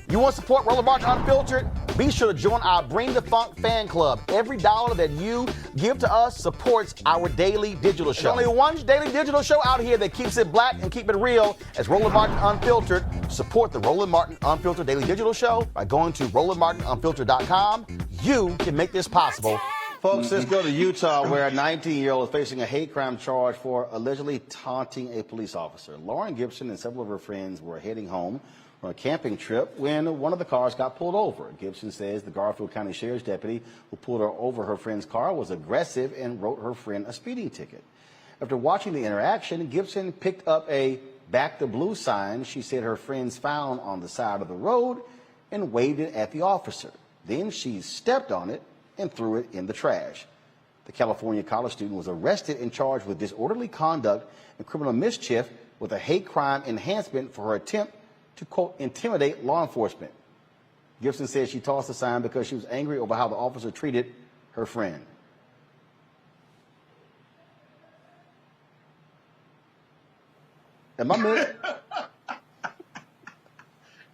You want to support Roland Martin Unfiltered? Be sure to join our Bring the Funk fan club. Every dollar that you give to us supports our daily digital show. There's only one daily digital show out here that keeps it black and keep it real as Roland Martin Unfiltered. Support the Roland Martin Unfiltered daily digital show by going to RolandMartinUnfiltered.com. You can make this possible. Folks, let's go to Utah, where a 19-year-old is facing a hate crime charge for allegedly taunting a police officer. Lauren Gibson and several of her friends were heading home on a camping trip when one of the cars got pulled over. Gibson says the Garfield County Sheriff's deputy who pulled her over her friend's car was aggressive and wrote her friend a speeding ticket. After watching the interaction, Gibson picked up a "Back the Blue" sign she said her friends found on the side of the road and waved it at the officer. Then she stepped on it and threw it in the trash. The California college student was arrested and charged with disorderly conduct and criminal mischief with a hate crime enhancement for her attempt to, quote, intimidate law enforcement. Gibson said she tossed the sign because she was angry over how the officer treated her friend. Am I missing?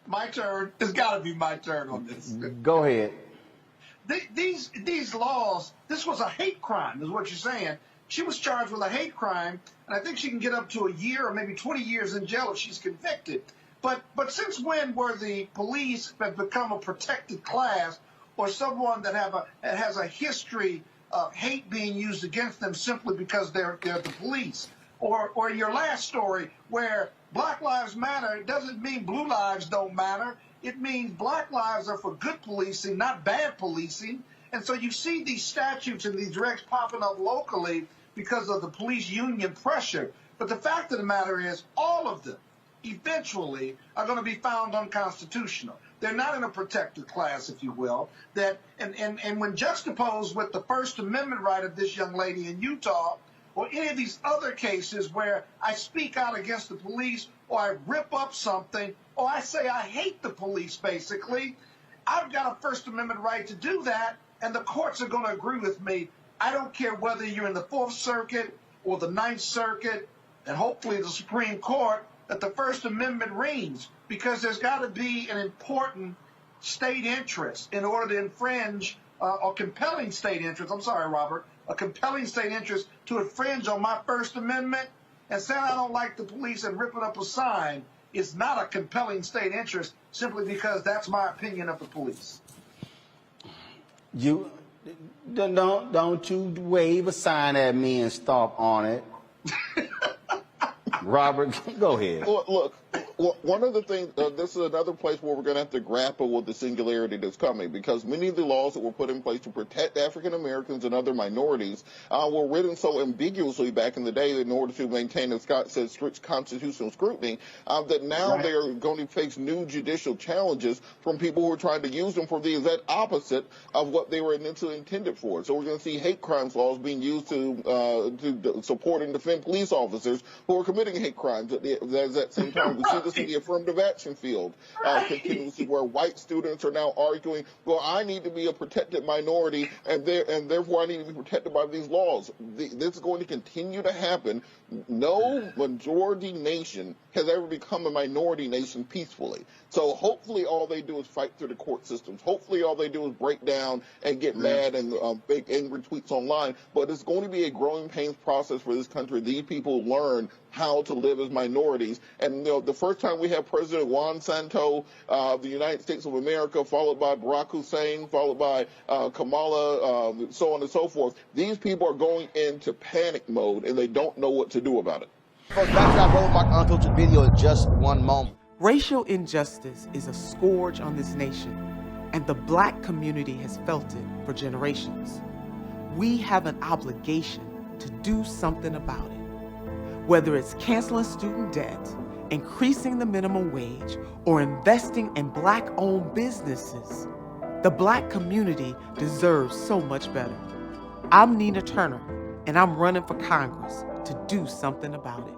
My turn. It's got to be my turn on this. Go ahead. These laws, this was a hate crime, is what you're saying. She was charged with a hate crime, and I think she can get up to a year or maybe 20 years in jail if she's convicted. But since when were the police have become a protected class, or someone that has a history of hate being used against them simply because they're the police? Or your last story where Black Lives Matter doesn't mean blue lives don't matter. It means black lives are for good policing, not bad policing. And so you see these statutes and these regs popping up locally because of the police union pressure. But the fact of the matter is all of them eventually are going to be found unconstitutional. They're not in a protected class, if you will. And when juxtaposed with the First Amendment right of this young lady in Utah, or any of these other cases where I speak out against the police, or I rip up something, or I say I hate the police, basically, I've got a First Amendment right to do that, and the courts are going to agree with me. I don't care whether you're in the Fourth Circuit or the Ninth Circuit, and hopefully the Supreme Court, that the First Amendment reigns, because there's got to be an important state interest in order to infringe, or compelling state interest, I'm sorry, Robert, a compelling state interest to infringe on my First Amendment. And saying I don't like the police and ripping up a sign is not a compelling state interest simply because that's my opinion of the police. You don't you wave a sign at me and stomp on it. Robert, go ahead. Look, one of the things, this is another place where we're going to have to grapple with the singularity that's coming, because many of the laws that were put in place to protect African Americans and other minorities were written so ambiguously back in the day in order to maintain, as Scott said, strict constitutional scrutiny, that now they're going to face new judicial challenges from people who are trying to use them for the exact opposite of what they were initially intended for. So we're going to see hate crimes laws being used to support and defend police officers who are committing hate crimes. At that same time, we see this in the affirmative action field continuously, where white students are now arguing, well, I need to be a protected minority, and therefore I need to be protected by these laws. This is going to continue to happen. No majority nation has ever become a minority nation peacefully. So hopefully all they do is fight through the court systems. Hopefully all they do is break down and get mad and make angry tweets online. But it's going to be a growing pains process for this country. These people learn how to live as minorities. And the first time we have President Juan Santo of the United States of America, followed by Barack Hussein, followed by Kamala, so on and so forth, these people are going into panic mode, and they don't know what to do about it. Folks, back to our Roland Martin Unfiltered video in just one moment. Racial injustice is a scourge on this nation, and the black community has felt it for generations. We have an obligation to do something about it. Whether it's canceling student debt, increasing the minimum wage, or investing in black-owned businesses, the black community deserves so much better. I'm Nina Turner, and I'm running for Congress to do something about it.